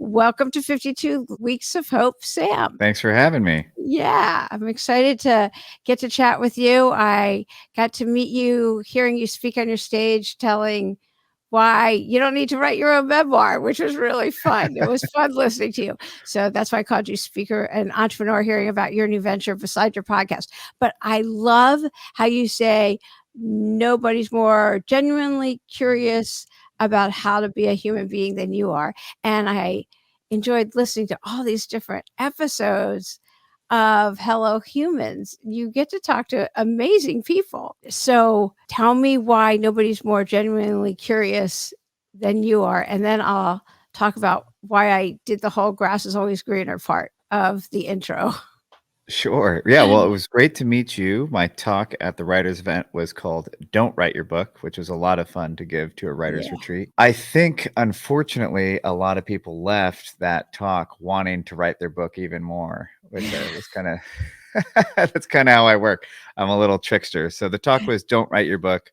welcome to 52 Weeks of Hope, Sam. Thanks for having me. Yeah, I'm excited to get to chat with you. I got to meet you, hearing you speak on your stage, telling why you don't need to write your own memoir, which was really fun. It was fun listening to you. So that's why I called you speaker and entrepreneur, hearing about your new venture beside your podcast. But I love how you say nobody's more genuinely curious about how to be a human being than you are. And I enjoyed listening to all these different episodes of Hello Humans. You get to talk to amazing people. So tell me why nobody's more genuinely curious than you are. And then I'll talk about why I did the whole grass is always greener part of the intro. Sure. Yeah. Well, it was great to meet you. My talk at the writers event was called Don't Write Your Book, which was a lot of fun to give to a writer's retreat. I think, unfortunately, a lot of people left that talk wanting to write their book even more, which was kind of, that's kind of how I work. I'm a little trickster. So the talk was Don't Write Your Book,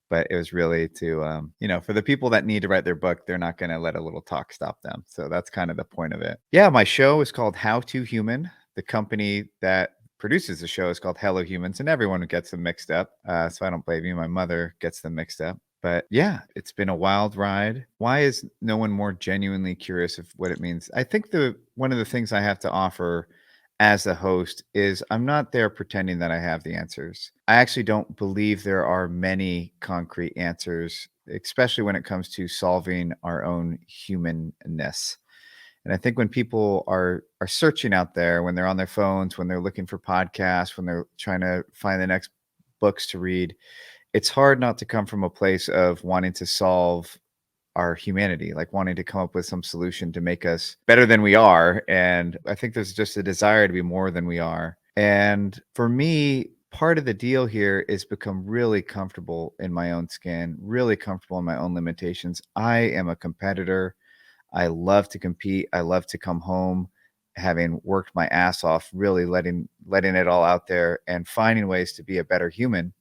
but it was really to, for the people that need to write their book, they're not going to let a little talk stop them. So that's kind of the point of it. Yeah. My show is called How to Human. The company that produces the show is called Hello Humans, and everyone gets them mixed up. So I don't blame you. My mother gets them mixed up. But yeah, it's been a wild ride. Why is no one more genuinely curious of what it means? I think one of the things I have to offer as a host is I'm not there pretending that I have the answers. I actually don't believe there are many concrete answers, especially when it comes to solving our own humanness. And I think when people are searching out there, when they're on their phones, when they're looking for podcasts, when they're trying to find the next books to read, it's hard not to come from a place of wanting to solve our humanity, like wanting to come up with some solution to make us better than we are. And I think there's just a desire to be more than we are. And for me, part of the deal here is become really comfortable in my own skin, really comfortable in my own limitations. I am a competitor. I love to compete. I love to come home having worked my ass off, really letting it all out there and finding ways to be a better human.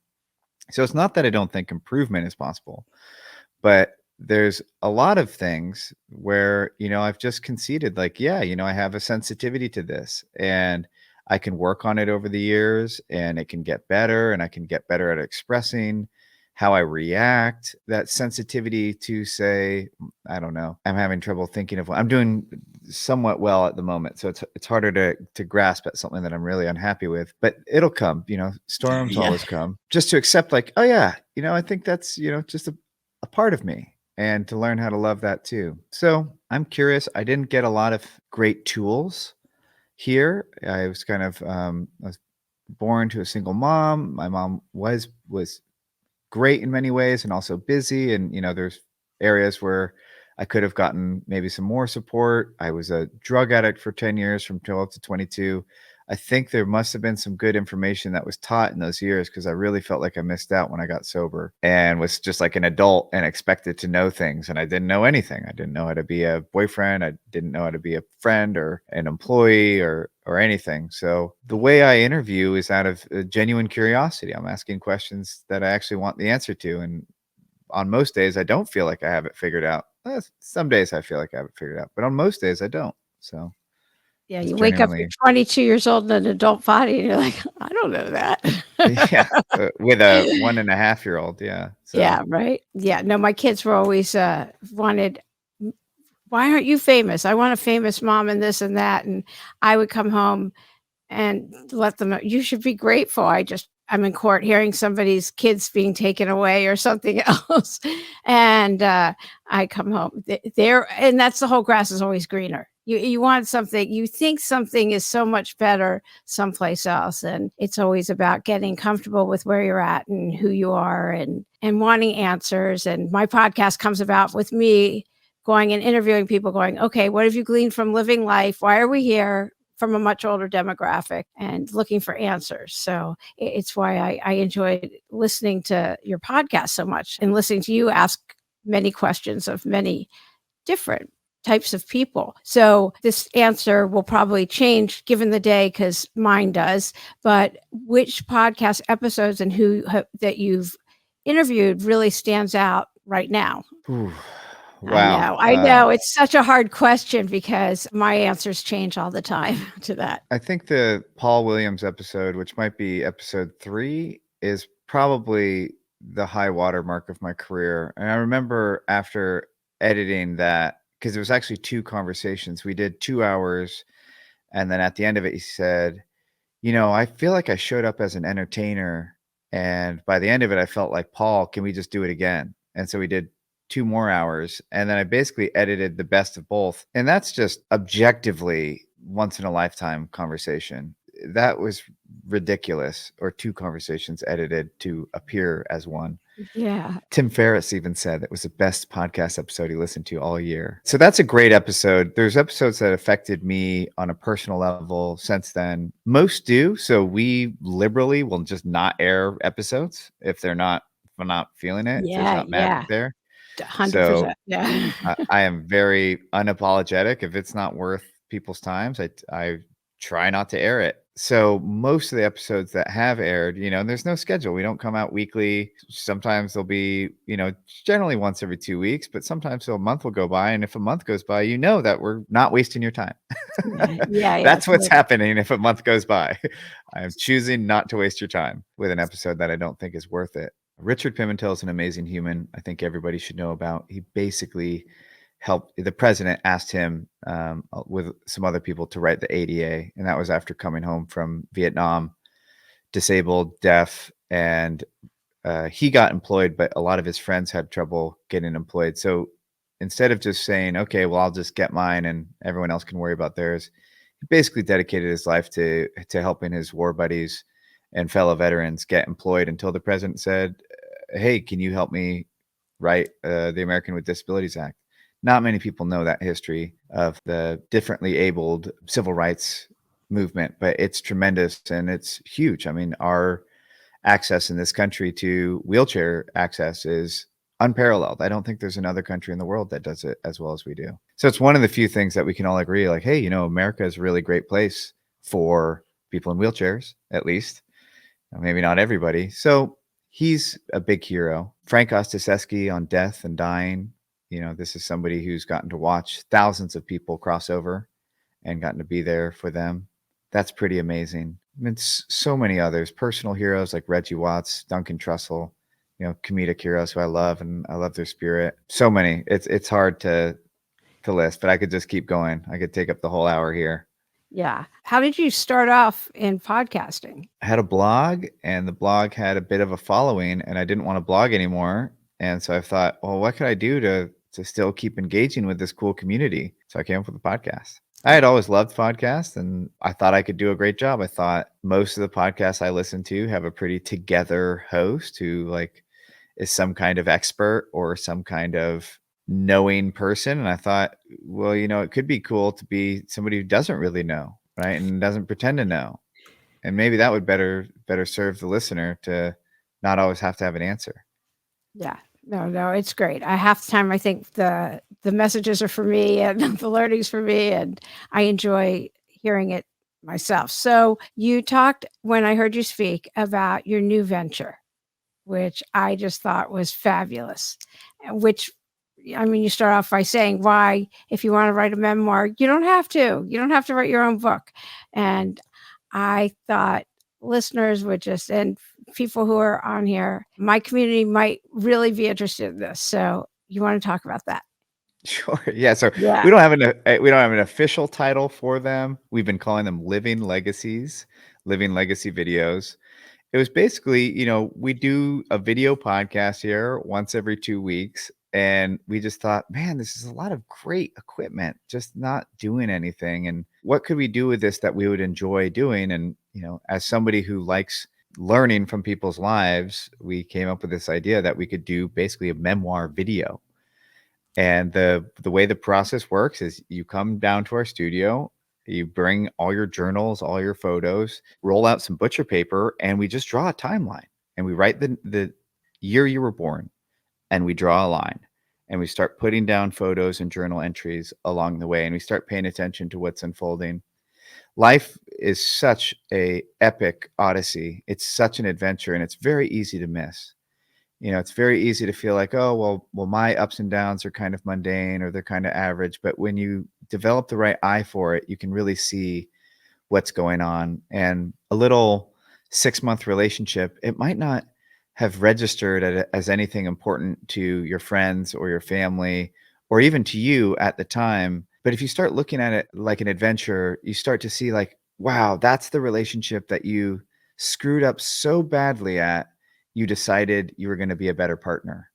So it's not that I don't think improvement is possible, but there's a lot of things where, I've just conceded like, yeah, I have a sensitivity to this and I can work on it over the years and it can get better and I can get better at expressing how I react, that sensitivity to say, I don't know, I'm having trouble thinking of what I'm doing somewhat well at the moment. So it's harder to grasp at something that I'm really unhappy with, but it'll come, storms always come. Just to accept like, oh yeah, I think that's, just a part of me, and to learn how to love that too. So I'm curious. I didn't get a lot of great tools here. I was kind of, I was born to a single mom. My mom was great in many ways and also busy. And, there's areas where I could have gotten maybe some more support. I was a drug addict for 10 years from 12 to 22. I think there must have been some good information that was taught in those years because I really felt like I missed out when I got sober and was just like an adult and expected to know things. And I didn't know anything. I didn't know how to be a boyfriend. I didn't know how to be a friend or an employee or anything. So the way I interview is out of genuine curiosity. I'm asking questions that I actually want the answer to. And on most days, I don't feel like I have it figured out. Some days I feel like I have it figured out, but on most days I don't. So yeah, you wake up, you're 22 years old in an adult body, and you're like, I don't know that. Yeah, with a 1.5-year-old. Yeah. So. Yeah, right. Yeah. No, my kids were always wanted, why aren't you famous? I want a famous mom and this and that. And I would come home and let them know, you should be grateful. I'm in court hearing somebody's kids being taken away or something else. And I come home there, and that's the whole grass is always greener. You want something, you think something is so much better someplace else. And it's always about getting comfortable with where you're at and who you are and wanting answers. And my podcast comes about with me going and interviewing people going, okay, what have you gleaned from living life? Why are we here? From a much older demographic and looking for answers. So it's why I enjoyed listening to your podcast so much and listening to you ask many questions of many different types of people. So this answer will probably change given the day because mine does, but which podcast episodes and who that you've interviewed really stands out right now? Ooh. Wow. I know. It's such a hard question because my answers change all the time to that. I think the Paul Williams episode, which might be episode 3, is probably the high water mark of my career. And I remember after editing that, because it was actually 2 conversations. We did 2 hours, and then at the end of it, he said, I feel like I showed up as an entertainer, and by the end of it, I felt like, Paul, can we just do it again? And so we did 2 more hours, and then I basically edited the best of both. And that's just objectively once in a lifetime conversation. That was ridiculous, or 2 conversations edited to appear as one. Yeah. Tim Ferriss even said it was the best podcast episode he listened to all year. So that's a great episode. There's episodes that affected me on a personal level since then. Most do. So we liberally will just not air episodes if I'm not feeling it, if there's not magic there. 100%. So Yeah. I am very unapologetic. If it's not worth people's times, I try not to air it. So most of the episodes that have aired, there's no schedule. We don't come out weekly. Sometimes they'll be, generally once every 2 weeks, but sometimes a month will go by. And if a month goes by, that we're not wasting your time. Yeah. That's what's happening if a month goes by. I am choosing not to waste your time with an episode that I don't think is worth it. Richard Pimentel is an amazing human. I think everybody should know about. He basically the president asked him with some other people to write the ADA. And that was after coming home from Vietnam, disabled, deaf, and he got employed, but a lot of his friends had trouble getting employed. So instead of just saying, okay, well, I'll just get mine and everyone else can worry about theirs, he basically dedicated his life to helping his war buddies and fellow veterans get employed until the president said, hey, can you help me write the American with Disabilities Act? Not many people know that history of the differently abled civil rights movement, but it's tremendous and it's huge. I mean, our access in this country to wheelchair access is unparalleled. I don't think there's another country in the world that does it as well as we do. So it's one of the few things that we can all agree, like, hey, America is a really great place for people in wheelchairs, at least. Maybe not everybody. So he's a big hero. Frank Ostaseski on Death and Dying. This is somebody who's gotten to watch thousands of people cross over and gotten to be there for them. That's pretty amazing. I mean, so many others, personal heroes like Reggie Watts, Duncan Trussell, comedic heroes who I love, and I love their spirit. So many. It's hard to list, but I could just keep going. I could take up the whole hour here. Yeah. How did you start off in podcasting? I had a blog, and the blog had a bit of a following, and I didn't want to blog anymore. And so I thought, well, what could I do to still keep engaging with this cool community? So I came up with a podcast. I had always loved podcasts, and I thought I could do a great job. I thought most of the podcasts I listen to have a pretty together host who is some kind of expert or some kind of knowing person. And I thought, well, it could be cool to be somebody who doesn't really know, right? And doesn't pretend to know. And maybe that would better serve the listener to not always have to have an answer. Yeah. No, it's great. Half the time I think the messages are for me and the learning's for me, and I enjoy hearing it myself. So you talked, when I heard you speak, about your new venture, which I just thought was fabulous. Which, I mean, you start off by saying why, if you want to write a memoir, you don't have to. You don't have to write your own book. And I thought listeners would and people who are on here, my community might really be interested in this. So you want to talk about that? Sure. Yeah. So we don't have an official title for them. We've been calling them Living Legacies, Living Legacy Videos. It was basically, we do a video podcast here once every 2 weeks. And we just thought, man, this is a lot of great equipment, just not doing anything. And what could we do with this that we would enjoy doing? And, as somebody who likes learning from people's lives, we came up with this idea that we could do basically a memoir video. And the way the process works is you come down to our studio, you bring all your journals, all your photos, roll out some butcher paper, and we just draw a timeline. And we write the year you were born, and we draw a line. And we start putting down photos and journal entries along the way. And we start paying attention to what's unfolding. Life is such a epic odyssey. It's such an adventure, and it's very easy to miss. It's very easy to feel like, oh, well, my ups and downs are kind of mundane or they're kind of average. But when you develop the right eye for it, you can really see what's going on. And a little 6-month relationship, it might not have registered as anything important to your friends or your family or even to you at the time. But if you start looking at it like an adventure, you start to see like, wow, that's the relationship that you screwed up so badly at, you decided you were going to be a better partner.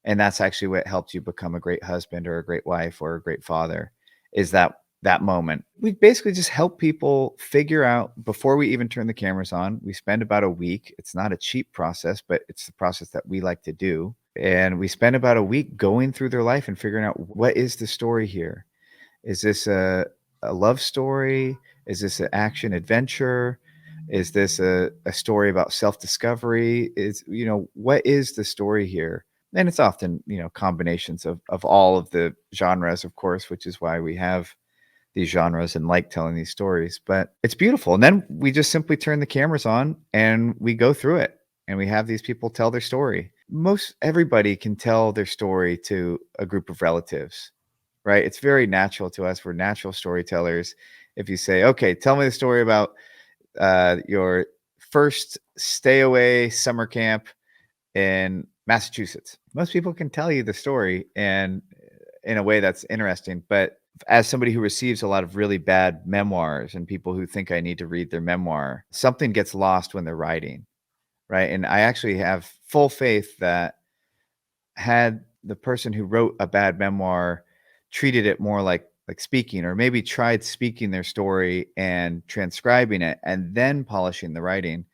And that's actually what helped you become a great husband or a great wife or a great father, is that moment. We basically just help people figure out before we even turn the cameras on. We spend about a week. It's not a cheap process, but it's the process that we like to do. And we spend about a week going through their life and figuring out, what is the story here? Is this a love story? Is this an action adventure? Is this a story about self-discovery? What is the story here? And it's often, combinations of all of the genres, of course, which is why we have these genres and like telling these stories. But it's beautiful. And then we just simply turn the cameras on and we go through it and we have these people tell their story. Most everybody can tell their story to a group of relatives, right? It's very natural to us. We're natural storytellers. If you say, okay, tell me the story about your first stay away summer camp in Massachusetts. Most people can tell you the story and in a way that's interesting. But as somebody who receives a lot of really bad memoirs and people who think I need to read their memoir, something gets lost when they're writing, right? And I actually have full faith that had the person who wrote a bad memoir treated it more like speaking, or maybe tried speaking their story and transcribing it and then polishing the writing,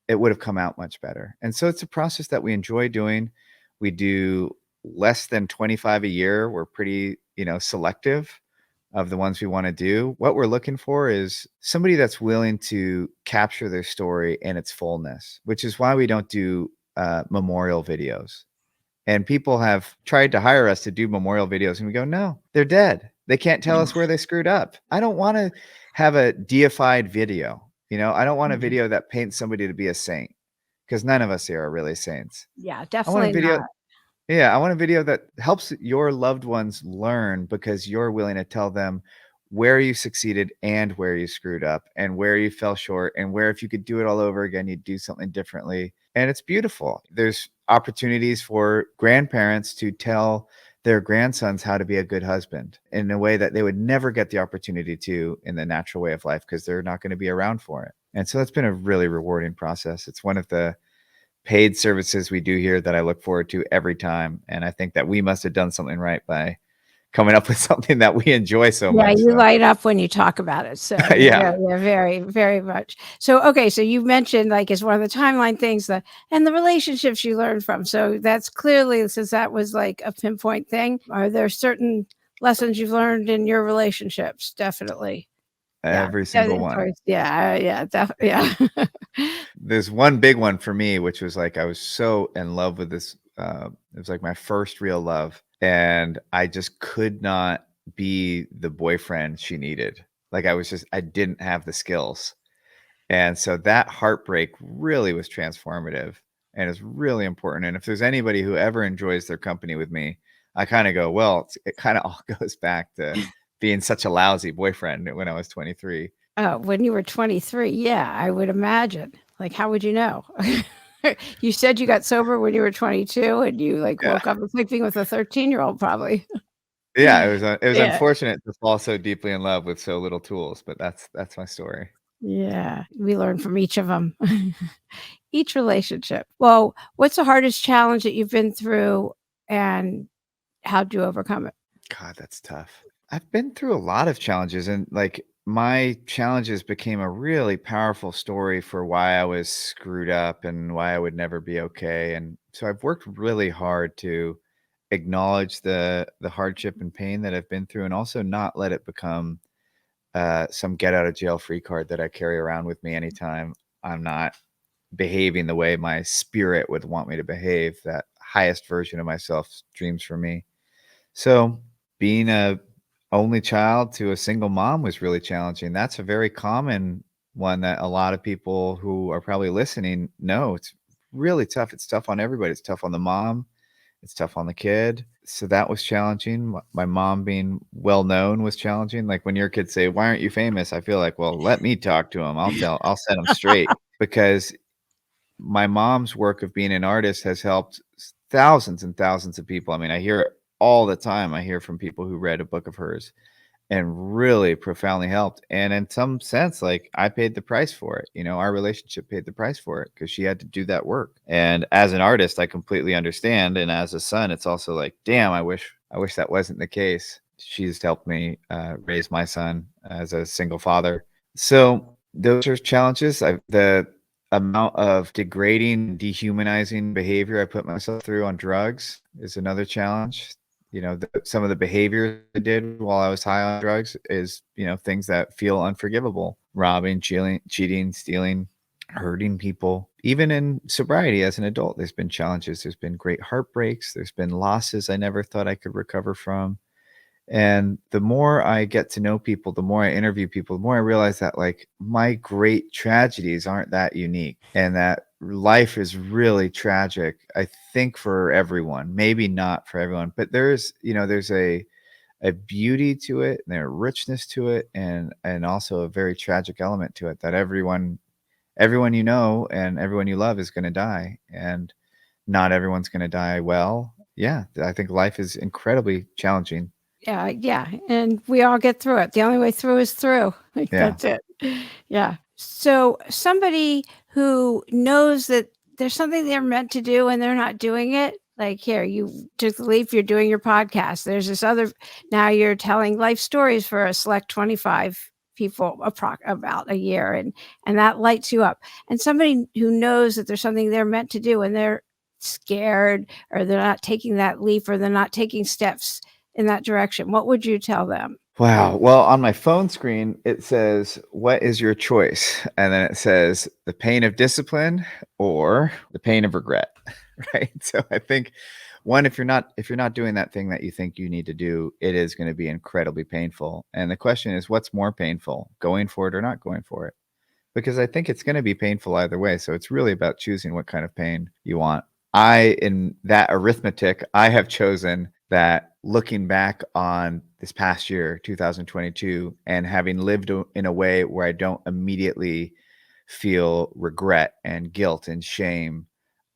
it would have come out much better. And so it's a process that we enjoy doing. We do less than 25 a year. We're pretty, selective of the ones we want to do. What we're looking for is somebody that's willing to capture their story in its fullness, which is why we don't do memorial videos. And people have tried to hire us to do memorial videos, and we go, no, they're dead. They can't tell us where they screwed up. I don't want to have a deified video. I don't want a Mhm. video that paints somebody to be a saint, because none of us here are really saints. Yeah, I want a definitely video. not. Yeah, I want a video that helps your loved ones learn because you're willing to tell them where you succeeded and where you screwed up and where you fell short and where, if you could do it all over again, you'd do something differently. And it's beautiful. There's opportunities for grandparents to tell their grandsons how to be a good husband in a way that they would never get the opportunity to in the natural way of life, because they're not going to be around for it. And so that's been a really rewarding process. It's one of the paid services we do here that I look forward to every time. And I think that we must have done something right by coming up with something that we enjoy so Yeah, much. you So light up when you talk about it. So yeah, yeah, very, very much. So okay, so you mentioned like as one of the timeline things that and the relationships you learned from. So that's clearly, since that was like a pinpoint thing, are there certain lessons you've learned in your relationships? Definitely. Yeah. every Yeah, single one. yeah, yeah. There's one big one for me, which was like I was so in love with this. It was like my first real love, and I just could not be the boyfriend she needed. Like I didn't have the skills. And so that heartbreak really was transformative and is really important. And if there's anybody who ever enjoys their company with me, I kind of go, well, it kind of all goes back to being such a lousy boyfriend when I was 23. Oh, when you were 23, yeah, I would imagine. Like, how would you know? You said you got sober when you were 22 and you, like, Yeah. woke up it's like being with a 13-year-old probably. Yeah. It was Yeah, unfortunate to fall so deeply in love with so little tools, but that's my story. yeah, we learn from each of them, each relationship. Well, what's the hardest challenge that you've been through, and how'd you overcome it? God, that's tough. I've been through a lot of challenges, and like my challenges became a really powerful story for why I was screwed up and why I would never be okay. And so I've worked really hard to acknowledge the hardship and pain that I've been through, and also not let it become some get out of jail free card that I carry around with me anytime I'm not behaving the way my spirit would want me to behave. That highest version of myself dreams for me. So, being a only child to a single mom was really challenging. That's a very common one that a lot of people who are probably listening know. It's really tough. It's tough on everybody. It's tough on the mom. It's tough on the kid. So that was challenging. My mom being well known was challenging. Like when your kids say, "Why aren't you famous?" I feel like, well, let me talk to them. I'll set them straight because my mom's work of being an artist has helped thousands and thousands of people. I mean, I hear it all the time. I hear from people who read a book of hers and really profoundly helped. And in some sense, like I paid the price for it. You know, our relationship paid the price for it because she had to do that work. And as an artist, I completely understand. And as a son, it's also like, damn, I wish that wasn't the case. She's helped me raise my son as a single father. So those are challenges. The amount of degrading, dehumanizing behavior I put myself through on drugs is another challenge. You know, some of the behaviors I did while I was high on drugs is, you know, things that feel unforgivable. Robbing, cheating, stealing, hurting people. Even in sobriety as an adult, there's been challenges. There's been great heartbreaks. There's been losses I never thought I could recover from. And the more I get to know people, the more I interview people, the more I realize that like my great tragedies aren't that unique and that life is really tragic. I think for everyone, maybe not for everyone, but there's, you know, there's a beauty to it and a richness to it and also a very tragic element to it that everyone you know and everyone you love is going to die and not everyone's going to die well. Yeah, I think life is incredibly challenging. Yeah, and we all get through it. The only way through is through. Like, Yeah. that's it. Yeah. So somebody who knows that there's something they're meant to do and they're not doing it, like here, you took the leap, you're doing your podcast. There's this other, now you're telling life stories for a select 25 people about a year, and that lights you up. And somebody who knows that there's something they're meant to do and they're scared or they're not taking that leap or they're not taking steps in that direction, what would you tell them? Wow. Well, on my phone screen, it says, "What is your choice?" And then it says, "The pain of discipline or the pain of regret." Right. So I think one, if you're not doing that thing that you think you need to do, it is going to be incredibly painful. And the question is, what's more painful, going for it or not going for it? Because I think it's going to be painful either way. So it's really about choosing what kind of pain you want. In that arithmetic, I have chosen that looking back on this past year, 2022, and having lived in a way where I don't immediately feel regret and guilt and shame,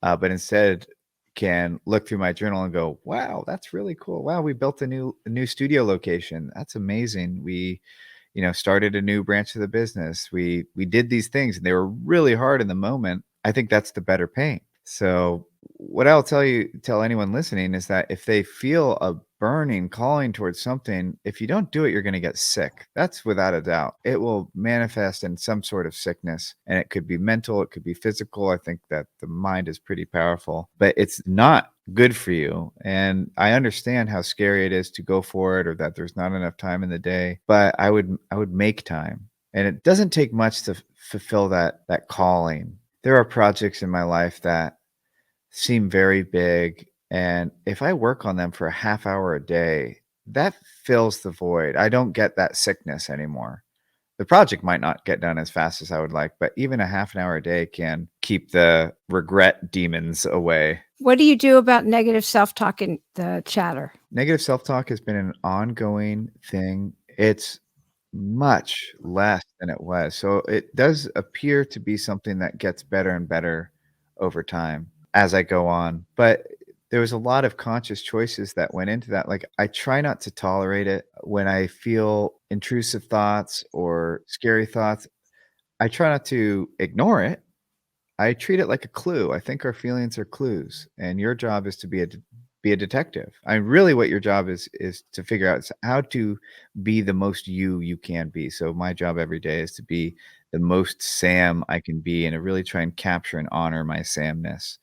but instead can look through my journal and go, wow, that's really cool. Wow, we built a new studio location. That's amazing. We started a new branch of the business. We did these things and they were really hard in the moment. I think that's the better pain. So what I'll tell anyone listening is that if they feel a burning calling towards something, if you don't do it, you're going to get sick. That's without a doubt. It will manifest in some sort of sickness, and it could be mental, it could be physical. I think that the mind is pretty powerful, but it's not good for you. And I understand how scary it is to go for it or that there's not enough time in the day, but I would make time. And it doesn't take much to fulfill that calling. There are projects in my life that seem very big. And if I work on them for a half hour a day, that fills the void. I don't get that sickness anymore. The project might not get done as fast as I would like, but even a half an hour a day can keep the regret demons away. What do you do about negative self-talk in the chatter? Negative self-talk has been an ongoing thing. It's much less than it was. So it does appear to be something that gets better and better over time as I go on. But there was a lot of conscious choices that went into that. Like I try not to tolerate it when I feel intrusive thoughts or scary thoughts. I try not to ignore it. I treat it like a clue. I think our feelings are clues, and your job is to be a detective. I really what your job is to figure out how to be the most you can be. So my job every day is to be the most Sam I can be, and to really try and capture and honor my Samness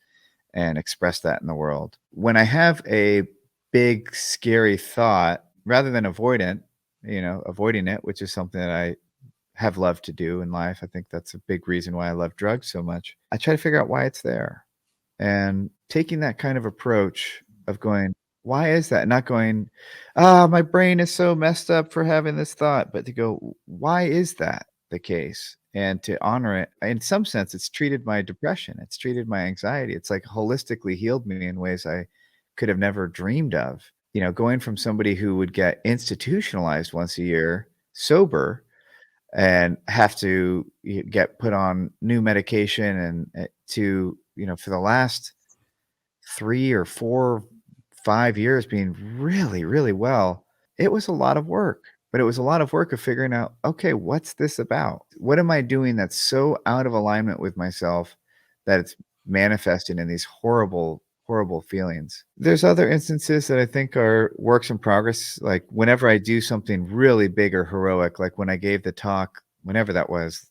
and express that in the world. When I have a big scary thought, rather than avoiding it, which is something that I have loved to do in life. I think that's a big reason why I love drugs so much. I try to figure out why it's there and taking that kind of approach of going, why is that? Not going, my brain is so messed up for having this thought, but to go, why is that the case? and to honor it. In some sense, it's treated my depression. It's treated my anxiety. It's like holistically healed me in ways I could have never dreamed of. Going from somebody who would get institutionalized once a year, sober, and have to get put on new medication and to, for the last 3 or 4, 5 years being really, really well, it was a lot of work, but it was a lot of work of figuring out, "Okay, what's this about? What am I doing that's so out of alignment with myself that it's manifesting in these horrible, horrible feelings?" There's other instances that I think are works in progress, like, whenever I do something really big or heroic, like when I gave the talk, whenever that was,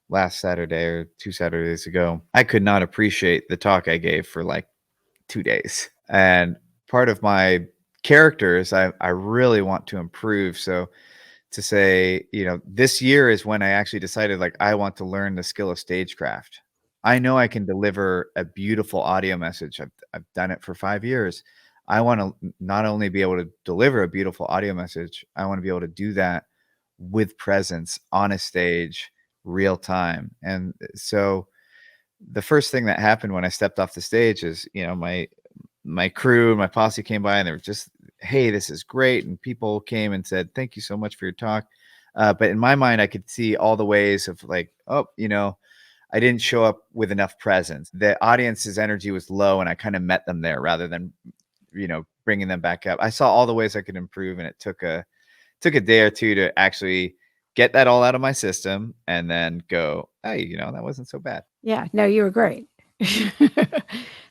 last Saturday or 2 Saturdays ago, I could not appreciate the talk I gave for, like, 2 days. And part of my character is I really want to improve. So to say, this year is when I actually decided, like, I want to learn the skill of stagecraft. I know I can deliver a beautiful audio message. I've done it for 5 years. I want to not only be able to deliver a beautiful audio message, I want to be able to do that with presence on a stage, real time. And so the first thing that happened when I stepped off the stage is, my crew and my posse came by and they were just, "Hey, this is great." And people came and said, "Thank you so much for your talk." But in my mind, I could see all the ways of like, oh, I didn't show up with enough presence. The audience's energy was low, and I kind of met them there rather than, bringing them back up. I saw all the ways I could improve, and it took a day or two to actually get that all out of my system and then go, "Hey, that wasn't so bad." Yeah, no, you were great. Yeah,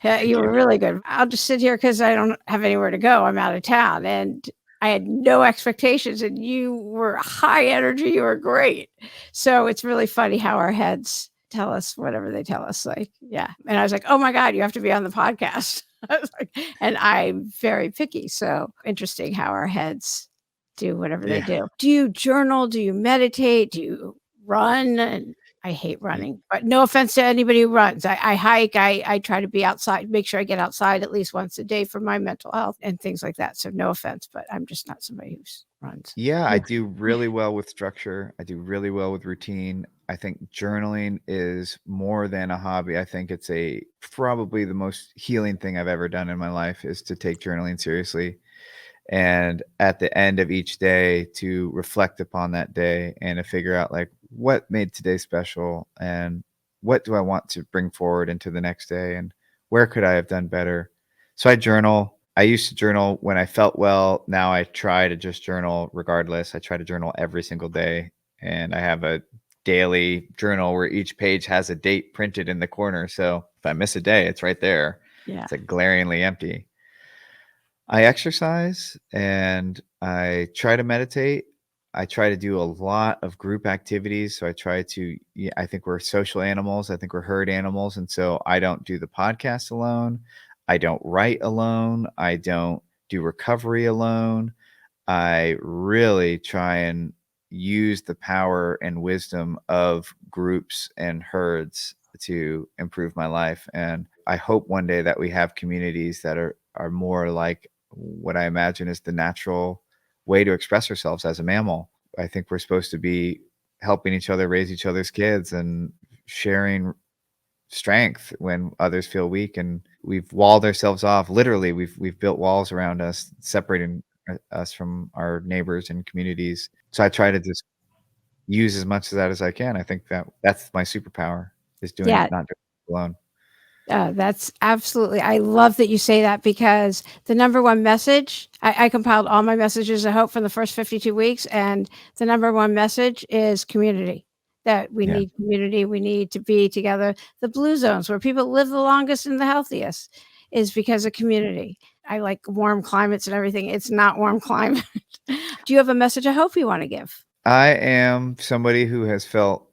Thank you you. were really good. I'll just sit here because I don't have anywhere to go. I'm out of town, and I had no expectations, and you were high energy. You were great. So it's really funny how our heads tell us whatever they tell us. Like, yeah. And I was like, oh my God, you have to be on the podcast. I was like, and I'm very picky. So interesting how our heads do whatever they Yeah. do. Do you journal? Do you meditate? Do you run? And I hate running, but no offense to anybody who runs. I hike. I try to be outside, make sure I get outside at least once a day for my mental health and things like that. So no offense, but I'm just not somebody who runs. Yeah, I Yeah. do really well with structure. I do really well with routine. I think journaling is more than a hobby. I think it's probably the most healing thing I've ever done in my life is to take journaling seriously. And at the end of each day to reflect upon that day and to figure out like what made today special and what do I want to bring forward into the next day and where could I have done better. So I journal. I used to journal when I felt well. Now I try to just journal regardless. I try to journal every single day, and I have a daily journal where each page has a date printed in the corner. So if I miss a day, it's right there. Yeah. It's like glaringly empty. I exercise and I try to meditate. I try to do a lot of group activities. So I try to, yeah, I think we're social animals. I think we're herd animals. And so I don't do the podcast alone. I don't write alone. I don't do recovery alone. I really try and use the power and wisdom of groups and herds to improve my life. And I hope one day that we have communities that are more like what I imagine is the natural way to express ourselves as a mammal. I think we're supposed to be helping each other raise each other's kids and sharing strength when others feel weak, and we've walled ourselves off. Literally, we've built walls around us, separating us from our neighbors and communities. So I try to just use as much of that as I can. I think that's my superpower is doing Yeah. it, not doing it alone. That's absolutely. I love that you say that because the number one message, I compiled all my messages of hope from the first 52 weeks, and the number one message is community. That we Yeah. need community, we need to be together. The blue zones where people live the longest and the healthiest is because of community. I like warm climates and everything. It's not warm climate. Do you have a message of hope you want to give? I am somebody who has felt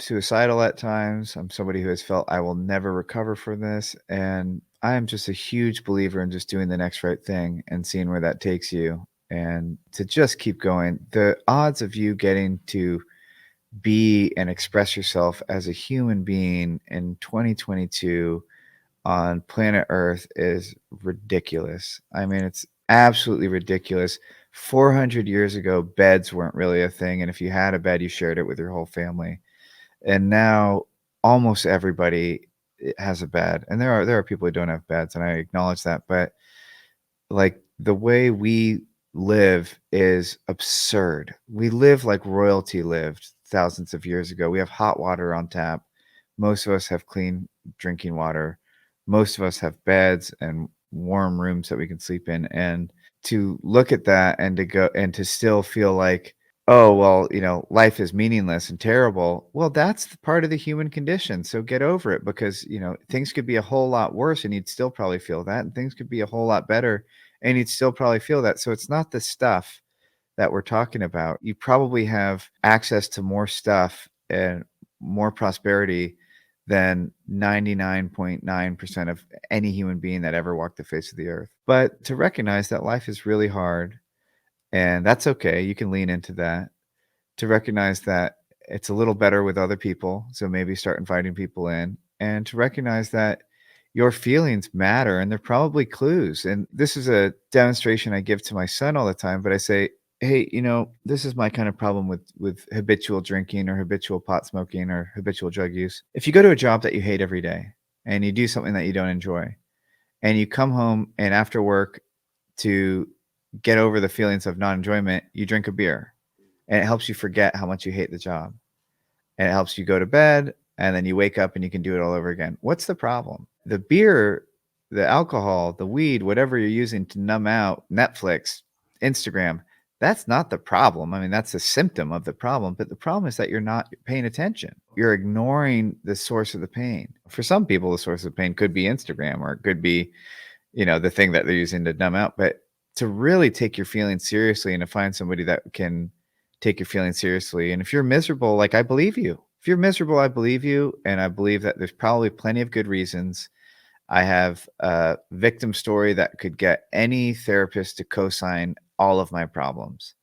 suicidal at times. I'm somebody who has felt I will never recover from this. And I am just a huge believer in just doing the next right thing and seeing where that takes you and to just keep going. The odds of you getting to be and express yourself as a human being in 2022 on planet Earth is ridiculous. I mean, it's absolutely ridiculous. 400 years ago, beds weren't really a thing. And if you had a bed, you shared it with your whole family. And now almost everybody has a bed, and there are people who don't have beds, and I acknowledge that, but like the way we live is absurd. We live like royalty lived thousands of years ago. We have hot water on tap. Most of us have clean drinking water. Most of us have beds and warm rooms that we can sleep in. And to look at that and to go and to still feel like, oh, well, life is meaningless and terrible. Well, that's part of the human condition. So get over it, because, things could be a whole lot worse and you'd still probably feel that. And things could be a whole lot better and you'd still probably feel that. So it's not the stuff that we're talking about. You probably have access to more stuff and more prosperity than 99.9% of any human being that ever walked the face of the earth. But to recognize that life is really hard, and that's okay. You can lean into that. To recognize that it's a little better with other people. So maybe start inviting people in, and to recognize that your feelings matter and they're probably clues. And this is a demonstration I give to my son all the time, but I say, hey, this is my kind of problem with habitual drinking or habitual pot smoking or habitual drug use. If you go to a job that you hate every day and you do something that you don't enjoy, and you come home and after work, to get over the feelings of non-enjoyment, you drink a beer, and it helps you forget how much you hate the job, and it helps you go to bed, and then you wake up and you can do it all over again. What's the problem? The beer, the alcohol, the weed, whatever you're using to numb out, Netflix, Instagram, that's not the problem. I mean, that's a symptom of the problem, but the problem is that you're not paying attention. You're ignoring the source of the pain. For some people, the source of the pain could be Instagram, or it could be, the thing that they're using to numb out. But to really take your feelings seriously and to find somebody that can take your feelings seriously. And if you're miserable, like, I believe you. If you're miserable, I believe you. And I believe that there's probably plenty of good reasons. I have a victim story that could get any therapist to co-sign all of my problems.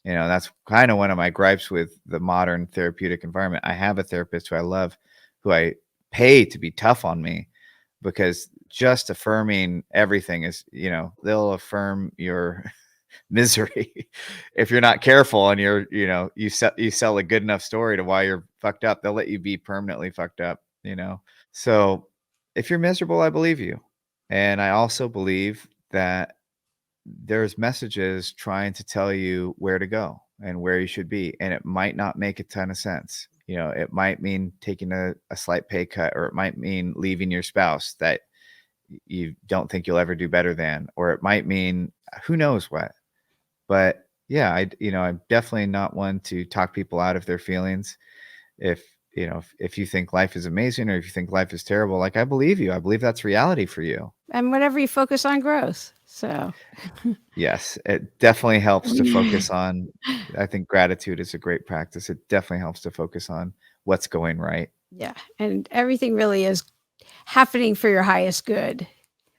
That's kind of one of my gripes with the modern therapeutic environment. I have a therapist who I love, who I pay to be tough on me, because just affirming everything is, they'll affirm your misery if you're not careful, and you sell a good enough story to why you're fucked up, they'll let you be permanently fucked up. So if you're miserable, I believe you. And I also believe that there's messages trying to tell you where to go and where you should be, and it might not make a ton of sense. It might mean taking a slight pay cut, or it might mean leaving your spouse that you don't think you'll ever do better than, or it might mean who knows what. But yeah, I'm definitely not one to talk people out of their feelings. If you think life is amazing, or if you think life is terrible, like, I believe you. I believe that's reality for you. And whatever you focus on grows. So Yes, it definitely helps to focus on, I think gratitude is a great practice. It definitely helps to focus on what's going right. yeah, and everything really is happening for your highest good.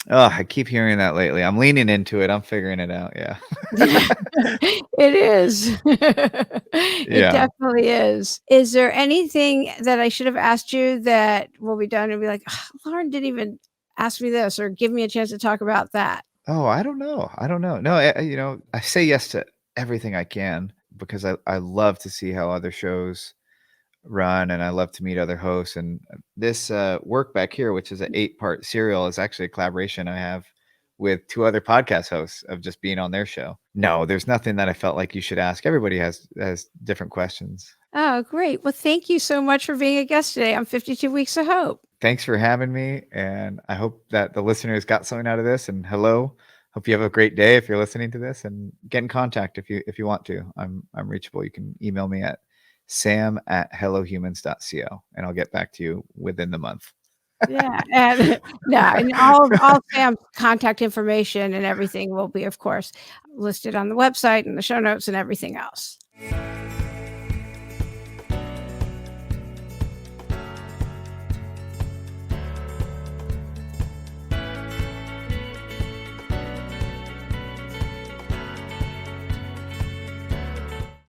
Oh, I keep hearing that lately. I'm leaning into it. I'm figuring it out. Yeah. It is. It Yeah. definitely is. Is there anything that I should have asked you that will be done and be like, "Ugh, Lauren didn't even ask me this or give me a chance to talk about that?" Oh, I don't know. I don't know. No, I say yes to everything I can, because I love to see how other shows run, and I love to meet other hosts. And this work back here, which is an 8-part serial, is actually a collaboration I have with 2 other podcast hosts of just being on their show. No, there's nothing that I felt like you should ask. Everybody has different questions. Oh, great. Well, thank you so much for being a guest today on 52 Weeks of Hope. Thanks for having me, and I hope that the listeners got something out of this. And hello, hope you have a great day if you're listening to this, and get in contact if you want to. I'm reachable. You can email me at sam@hellohumans.co, and I'll get back to you within the month. Yeah, and yeah, and all Sam's contact information and everything will be, of course, listed on the website and the show notes and everything else.